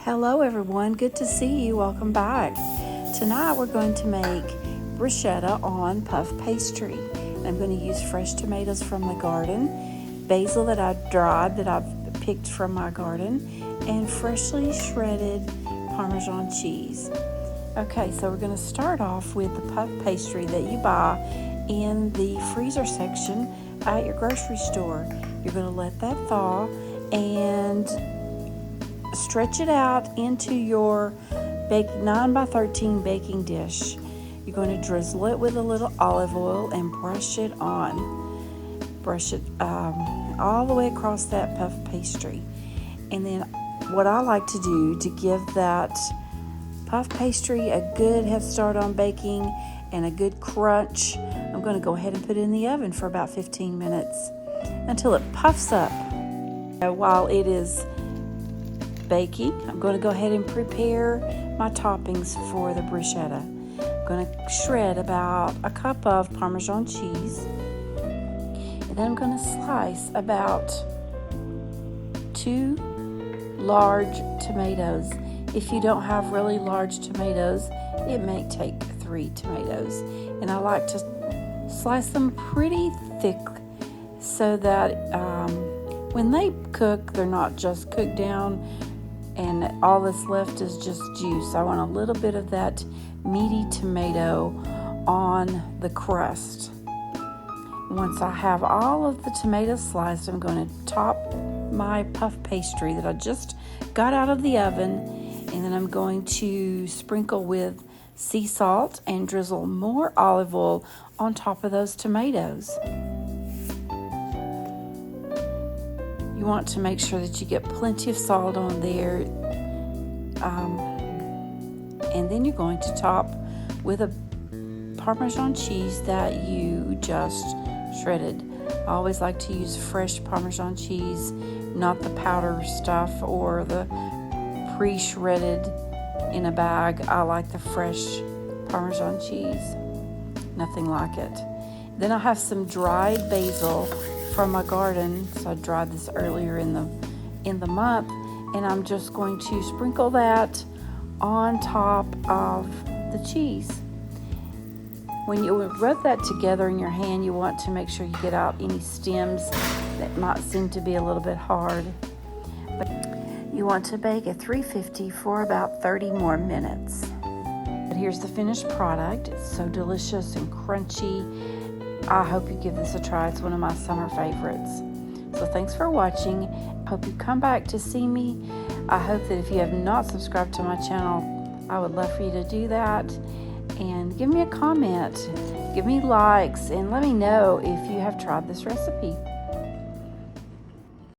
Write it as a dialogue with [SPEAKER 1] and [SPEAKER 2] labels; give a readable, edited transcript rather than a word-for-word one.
[SPEAKER 1] Hello everyone, good to see you. Welcome back. Tonight we're going to make bruschetta on puff pastry. I'm going to use fresh tomatoes from the garden, basil that I've dried that I've picked from my garden, and freshly shredded Parmesan cheese. Okay, so we're going to start off with the puff pastry that you buy in the freezer section at your grocery store. You're going to let that thaw and stretch it out into your 9 by 13 baking dish. You're going to drizzle it with a little olive oil and brush it on. Brush it all the way across that puff pastry. And then what I like to do to give that puff pastry a good head start on baking and a good crunch, I'm going to go ahead and put it in the oven for about 15 minutes until it puffs up. While it is baking, I'm going to go ahead and prepare my toppings for the bruschetta. I'm going to shred about a cup of Parmesan cheese, and then I'm going to slice about 2 large tomatoes. If you don't have really large tomatoes, it may take 3 tomatoes, and I like to slice them pretty thick so that when they cook, they're not just cooked down and all that's left is just juice. I want a little bit of that meaty tomato on the crust. Once I have all of the tomatoes sliced, I'm going to top my puff pastry that I just got out of the oven, and then I'm going to sprinkle with sea salt and drizzle more olive oil on top of those tomatoes. You want to make sure that you get plenty of salt on there. And then you're going to top with a Parmesan cheese that you just shredded. I always like to use fresh Parmesan cheese, not the powder stuff or the pre-shredded in a bag. I like the fresh Parmesan cheese. Nothing like it. Then I have some dried basil from my garden, so I dried this earlier in the month, and I'm just going to sprinkle that on top of the cheese. When you rub that together in your hand, you want to make sure you get out any stems that might seem to be a little bit hard. But you want to bake at 350 for about 30 more minutes. But here's the finished product. It's so delicious and crunchy. I hope you give this a try. It's one of my summer favorites. So thanks for watching. Hope you come back to see me. I hope that if you have not subscribed to my channel, I would love for you to do that. And give me a comment, give me likes, and let me know if you have tried this recipe.